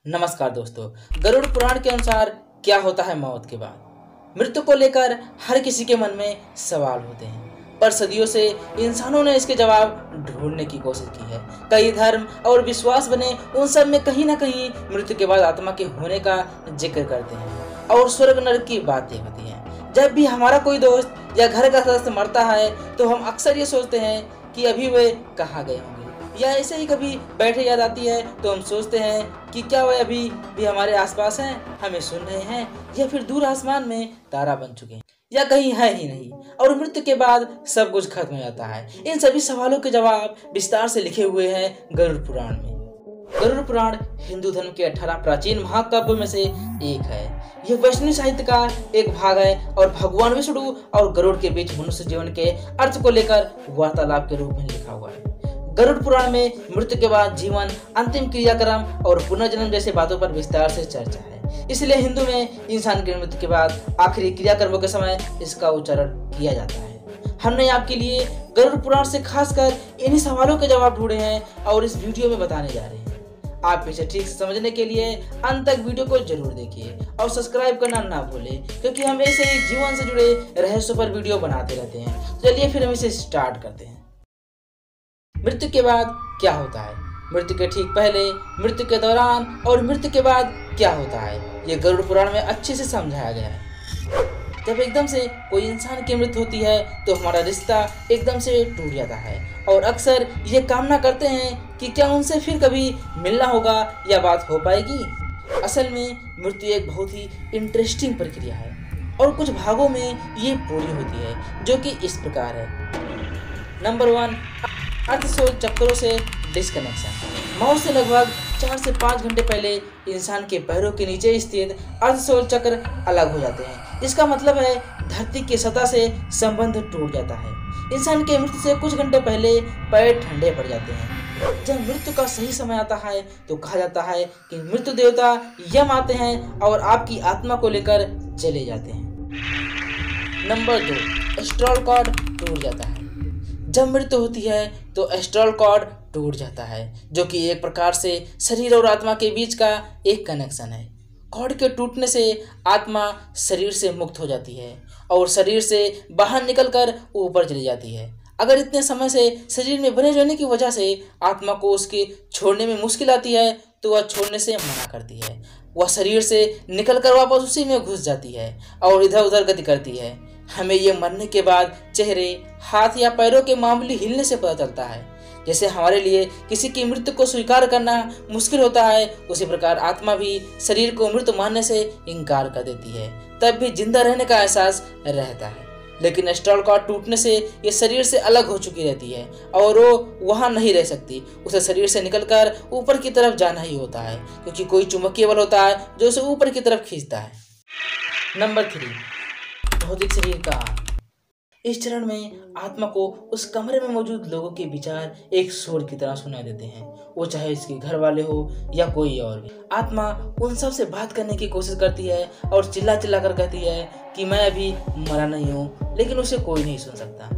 नमस्कार दोस्तों। गरुड़ पुराण के अनुसार क्या होता है मौत के बाद? मृत्यु को लेकर हर किसी के मन में सवाल होते हैं, पर सदियों से इंसानों ने इसके जवाब ढूंढने की कोशिश की है। कई धर्म और विश्वास बने उन सब में कहीं ना कहीं मृत्यु के बाद आत्मा के होने का जिक्र करते हैं और स्वर्ग नरक की बातें होती हैं। जब भी हमारा कोई दोस्त या घर का सदस्य मरता है तो हम अक्सर ये सोचते हैं कि अभी वे कहाँ गए होंगे, या ऐसे ही कभी बैठे याद आती है तो हम सोचते हैं कि क्या वे अभी भी हमारे आसपास हैं, हमें सुन रहे हैं, या फिर दूर आसमान में तारा बन चुके हैं, या कहीं है ही नहीं और मृत्यु के बाद सब कुछ खत्म हो जाता है। इन सभी सवालों के जवाब विस्तार से लिखे हुए हैं गरुड़ पुराण में। गरुड़ पुराण हिंदू धर्म के 18 प्राचीन महाकाव्यों में से एक है। यह वैष्णव साहित्य का एक भाग है और भगवान विष्णु और गरुड़ के बीच मनुष्य जीवन के अर्थ को लेकर वार्तालाप के रूप में लिखा हुआ है। गरुड़ पुराण में मृत्यु के बाद जीवन, अंतिम क्रियाक्रम और पुनर्जन्म जैसे बातों पर विस्तार से चर्चा है। इसलिए हिंदू में इंसान की मृत्यु के बाद आखिरी क्रियाक्रमों के समय इसका उच्चारण किया जाता है। हमने आपके लिए गरुड़ पुराण से खासकर इन्हीं सवालों के जवाब ढूंढे हैं और इस वीडियो में बताने जा रहे हैं। आप इसे ठीक से समझने के लिए अंत तक वीडियो को जरूर देखिए और सब्सक्राइब करना ना भूलें, क्योंकि हम ऐसे ही जीवन से जुड़े रहस्यों पर वीडियो बनाते रहते हैं। चलिए फिर हम इसे स्टार्ट करते हैं। मृत्यु के बाद क्या होता है? मृत्यु के ठीक पहले, मृत्यु के दौरान और मृत्यु के बाद क्या होता है, ये गरुड़ पुराण में अच्छे से समझाया गया है। जब एकदम से कोई इंसान की मृत्यु होती है तो हमारा रिश्ता एकदम से टूट जाता है और अक्सर ये कामना करते हैं कि क्या उनसे फिर कभी मिलना होगा या बात हो पाएगी। असल में मृत्यु एक बहुत ही इंटरेस्टिंग प्रक्रिया है और कुछ भागों में ये पूरी होती है, जो कि इस प्रकार है। नंबर 1, अर्धशोल चक्रों से डिस्कनेक्शन। मौत से लगभग 4 से 5 घंटे पहले इंसान के पैरों के नीचे स्थित अर्धशोल चक्र अलग हो जाते हैं। इसका मतलब है धरती की सतह से संबंध टूट जाता है। इंसान के मृत्यु से कुछ घंटे पहले पैर ठंडे पड़ जाते हैं। जब मृत्यु का सही समय आता है तो कहा जाता है कि मृत्यु देवता यम आते हैं और आपकी आत्मा को लेकर चले जाते हैं। नंबर 2, एस्ट्रल कॉर्ड टूट जाता है। जब मृत्यु होती है तो एस्ट्रल कॉर्ड टूट जाता है, जो कि एक प्रकार से शरीर और आत्मा के बीच का एक कनेक्शन है। कॉर्ड के टूटने से आत्मा शरीर से मुक्त हो जाती है और शरीर से बाहर निकलकर ऊपर चली जाती है। अगर इतने समय से शरीर में बने रहने की वजह से आत्मा को उसके छोड़ने में मुश्किल आती है तो वह छोड़ने से मना करती है। वह शरीर से निकलकर वापस उसी में घुस जाती है और इधर उधर गति करती है। हमें ये मरने के बाद चेहरे, हाथ या पैरों के मामूली हिलने से पता चलता है। जैसे हमारे लिए किसी की मृत्यु को स्वीकार करना मुश्किल होता है, उसी प्रकार आत्मा भी शरीर को मृत मानने से इनकार कर देती है। तब भी जिंदा रहने का एहसास रहता है, लेकिन एस्ट्रल कॉर्ड टूटने से ये शरीर से अलग हो चुकी रहती है और वो वहाँ नहीं रह सकती। उसे शरीर से निकलकर ऊपर की तरफ जाना ही होता है, क्योंकि कोई चुंबकीय बल होता है जो उसे ऊपर की तरफ खींचता है। नंबर 3, भौतिक शरीर का। इस चरण में आत्मा को उस कमरे में मौजूद लोगों के विचार एक शोर की तरह सुनाई देते हैं, वो चाहे इसके घर वाले हो या कोई और भी। आत्मा उन सब से बात करने की कोशिश करती है और चिल्ला चिल्ला कर कहती है कि मैं अभी मरा नहीं हूँ, लेकिन उसे कोई नहीं सुन सकता।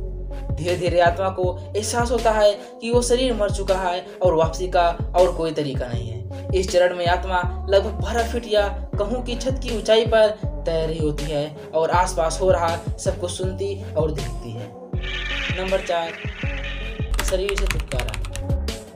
धीरे धीरे आत्मा को एहसास होता है कि वो शरीर मर चुका है और वापसी का और कोई तरीका नहीं है। इस चरण में आत्मा लगभग 12 फीट या कहूँ की छत की ऊंचाई पर तैर रही होती है और आसपास हो रहा सब कुछ सुनती और देखती है। नंबर 4, शरीर से छुटकारा।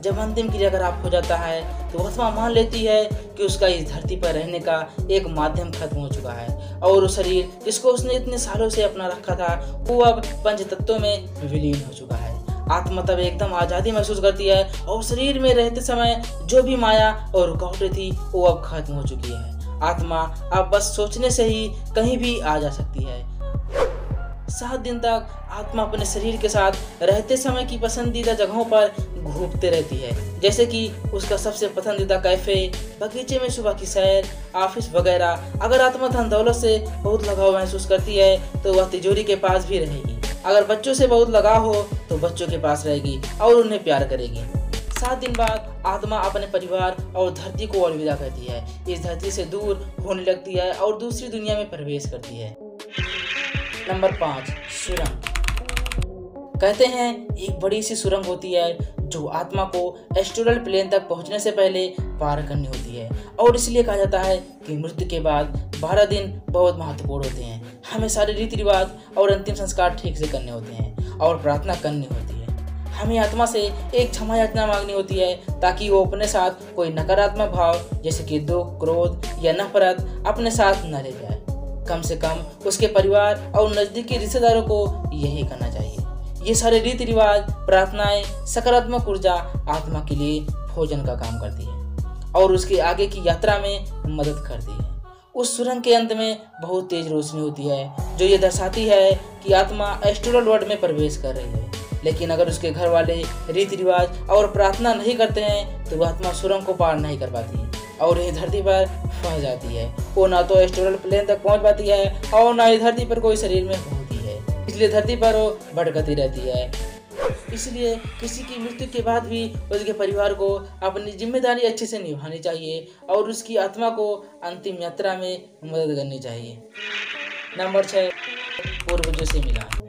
जब अंतिम क्रियाकलाप हो जाता है तो आत्मा मान लेती है कि उसका इस धरती पर रहने का एक माध्यम खत्म हो चुका है और वो शरीर जिसको उसने इतने सालों से अपना रखा था वो अब पंच तत्वों में विलीन हो चुका है। आत्मा तब एकदम आज़ादी महसूस करती है और शरीर में रहते समय जो भी माया और रुकावटें थी वो अब खत्म हो चुकी है। आत्मा अब बस सोचने से ही कहीं भी आ जा सकती है। 7 दिन तक आत्मा अपने शरीर के साथ रहते समय की पसंदीदा जगहों पर घूमते रहती है, जैसे कि उसका सबसे पसंदीदा कैफे, बगीचे में सुबह की सैर, ऑफिस वगैरह। अगर आत्मा धन दौलत से बहुत लगाव महसूस करती है तो वह तिजोरी के पास भी रहेगी। अगर बच्चों से बहुत लगाव हो तो बच्चों के पास रहेगी और उन्हें प्यार करेगी। 7 दिन बाद आत्मा अपने परिवार और धरती को अलविदा कहती है, इस धरती से दूर होने लगती है और दूसरी दुनिया में प्रवेश करती है। नंबर 5, सुरंग। कहते हैं एक बड़ी सी सुरंग होती है जो आत्मा को एस्ट्रल प्लेन तक पहुंचने से पहले पार करनी होती है, और इसलिए कहा जाता है कि मृत्यु के बाद 12 दिन बहुत महत्वपूर्ण होते हैं। हमें सारे रीति रिवाज और अंतिम संस्कार ठीक से करने होते हैं और प्रार्थना करनी होती है। हमें आत्मा से एक क्षमा याचना मांगनी होती है ताकि वो अपने साथ कोई नकारात्मक भाव जैसे कि दुख, क्रोध या नफरत अपने साथ न ले जाए। कम से कम उसके परिवार और नजदीकी रिश्तेदारों को यही करना चाहिए। ये सारे रीति रिवाज, प्रार्थनाएं सकारात्मक ऊर्जा आत्मा के लिए भोजन का काम करती है और उसके आगे की यात्रा में मदद करती है। उस सुरंग के अंत में बहुत तेज रोशनी होती है जो ये दर्शाती है कि आत्मा एस्ट्रल वर्ल्ड में प्रवेश कर रही है। लेकिन अगर उसके घर वाले रीति रिवाज और प्रार्थना नहीं करते हैं तो वह आत्मा सुरंग को पार नहीं कर पाती और यही धरती पर फंस जाती है। वो ना तो एस्ट्रल प्लेन तक पहुंच पाती है और ना ही धरती पर कोई शरीर में होती है, इसलिए धरती पर वो भटकती रहती है। इसलिए किसी की मृत्यु के बाद भी उसके परिवार को अपनी जिम्मेदारी अच्छे से निभानी चाहिए और उसकी आत्मा को अंतिम यात्रा में मदद करनी चाहिए। नंबर 6, पूर्वजों से मिलान।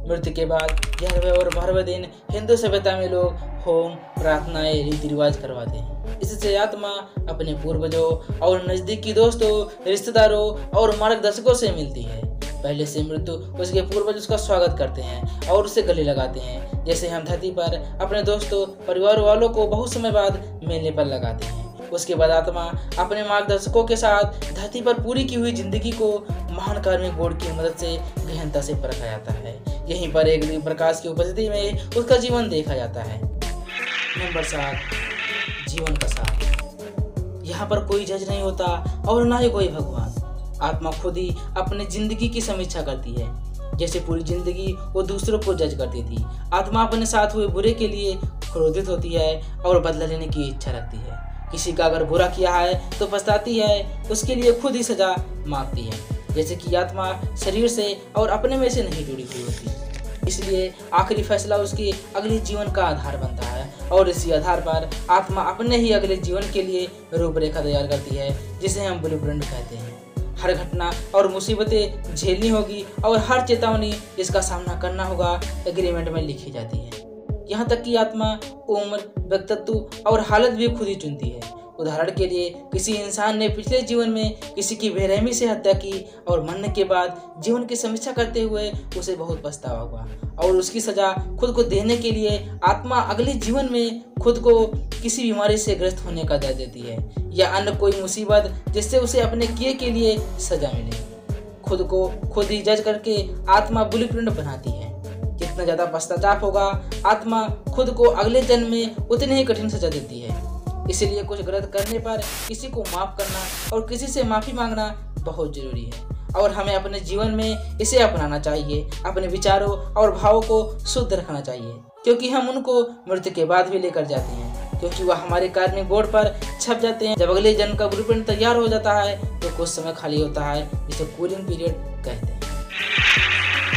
मृत्यु के बाद 11वें और 12वें दिन हिंदू सभ्यता में लोग होम, प्रार्थनाएं, रीति रिवाज करवाते हैं। इससे आत्मा अपने पूर्वजों और नजदीकी दोस्तों, रिश्तेदारों और मार्गदर्शकों से मिलती है। पहले से मृत्यु उसके पूर्वज उसका स्वागत करते हैं और उससे गले लगाते हैं, जैसे हम धरती पर अपने दोस्तों, परिवार वालों को बहुत समय बाद मिलने पर लगाते हैं। उसके बाद आत्मा अपने मार्गदर्शकों के साथ धरती पर पूरी की हुई जिंदगी को महान कार्मिक बोर्ड की मदद से गहनता से परखा जाता है। यहीं पर एक प्रकाश की उपस्थिति में उसका जीवन देखा जाता है। नंबर 7, जीवन का सार। यहाँ पर कोई जज नहीं होता और ना ही कोई भगवान। आत्मा खुद ही अपनी जिंदगी की समीक्षा करती है। जैसे पूरी जिंदगी वो दूसरों को जज करती थी, आत्मा अपने साथ हुए बुरे के लिए क्रोधित होती है और बदला लेने की इच्छा रखती है। किसी का अगर बुरा किया है तो पछताती है, उसके लिए खुद ही सजा मांगती है। जैसे कि आत्मा शरीर से और अपने में से नहीं जुड़ी हुई होती, इसलिए आखिरी फैसला उसके अगले जीवन का आधार बनता है और इसी आधार पर आत्मा अपने ही अगले जीवन के लिए रूपरेखा तैयार करती है, जिसे हम ब्लूप्रिंट कहते हैं। हर घटना और मुसीबतें झेलनी होगी और हर चेतावनी जिसका सामना करना होगा एग्रीमेंट में लिखी जाती है। यहाँ तक कि आत्मा उम्र, व्यक्तित्व और हालत भी खुद ही चुनती है। उदाहरण के लिए किसी इंसान ने पिछले जीवन में किसी की बेरहमी से हत्या की और मरने के बाद जीवन की समीक्षा करते हुए उसे बहुत पछतावा हुआ और उसकी सजा खुद को देने के लिए आत्मा अगले जीवन में खुद को किसी बीमारी से ग्रस्त होने का दर्द देती है या अन्य कोई मुसीबत जिससे उसे अपने किए के लिए सजा मिले। खुद को खुद ही जज करके आत्मा ब्लूप्रिंट बनाती है। जितना ज्यादा पश्चाताप होगा, आत्मा खुद को अगले जन्म में उतनी ही कठिन सजा देती है। इसलिए कुछ गलत करने पर किसी को माफ करना और किसी से माफी मांगना बहुत जरूरी है और हमें अपने जीवन में इसे अपनाना चाहिए। अपने विचारों और भावों को शुद्ध रखना चाहिए, क्योंकि हम उनको मृत्यु के बाद भी लेकर जाते हैं, क्योंकि वह हमारे कार्मिक बोर्ड पर छप जाते हैं। जब अगले जन्म का ब्लूप्रिंट तैयार हो जाता है तो कुछ समय खाली होता है, जिसे कूलिंग पीरियड कहते हैं।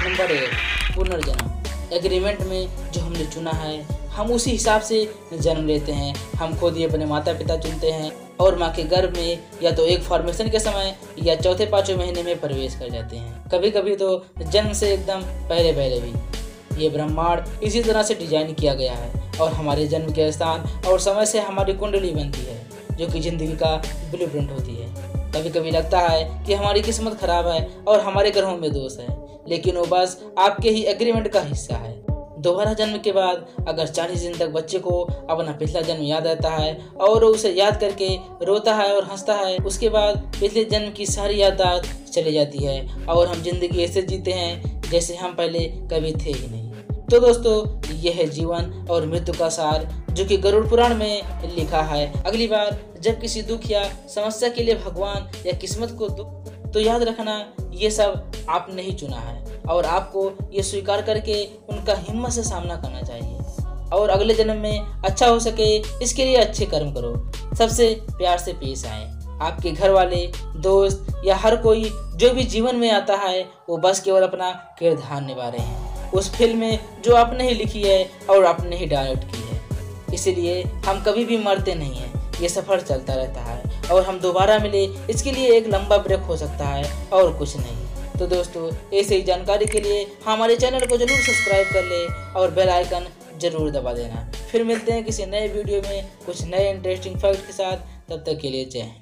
नंबर 1, पुनर्जन्म। एग्रीमेंट में जो हमने चुना है हम उसी हिसाब से जन्म लेते हैं। हम खुद ही अपने माता पिता चुनते हैं और माँ के गर्भ में या तो एक फॉर्मेशन के समय या चौथे 5वें महीने में प्रवेश कर जाते हैं। कभी कभी तो जन्म से एकदम पहले भी। ये ब्रह्मांड इसी तरह से डिजाइन किया गया है और हमारे जन्म के स्थान और समय से हमारी कुंडली बनती है, जो कि जिंदगी का ब्लूप्रिंट होती है। कभी कभी लगता है कि हमारी किस्मत खराब है और हमारे ग्रहों में दोष है, लेकिन वो बस आपके ही एग्रीमेंट का हिस्सा है। दोबारा जन्म के बाद अगर 40 दिन तक बच्चे को अपना पिछला जन्म याद रहता है और उसे याद करके रोता है और हंसता है, उसके बाद पिछले जन्म की सारी याददाश्त चली जाती है और हम जिंदगी ऐसे जीते हैं जैसे हम पहले कभी थे ही नहीं। तो दोस्तों, यह है जीवन और मृत्यु का सार, जो कि गरुड़ पुराण में लिखा है। अगली बार जब किसी दुख या समस्या के लिए भगवान या किस्मत को दुख, तो याद रखना ये सब आपने ही चुना है और आपको ये स्वीकार करके उनका हिम्मत से सामना करना चाहिए और अगले जन्म में अच्छा हो सके इसके लिए अच्छे कर्म करो। सबसे प्यार से पेश आए। आपके घर वाले, दोस्त या हर कोई जो भी जीवन में आता है वो बस केवल अपना किरदार निभा रहे हैं उस फिल्म में जो आपने ही लिखी है और आपने ही डायरेक्ट की है। इसलिए हम कभी भी मरते नहीं हैं, ये सफर चलता रहता है और हम दोबारा मिले इसके लिए एक लंबा ब्रेक हो सकता है और कुछ नहीं। तो दोस्तों ऐसे ही जानकारी के लिए हमारे चैनल को जरूर सब्सक्राइब कर ले और बेल आइकन जरूर दबा देना। फिर मिलते हैं किसी नए वीडियो में कुछ नए इंटरेस्टिंग फैक्ट के साथ। तब तक के लिए जय हिंद।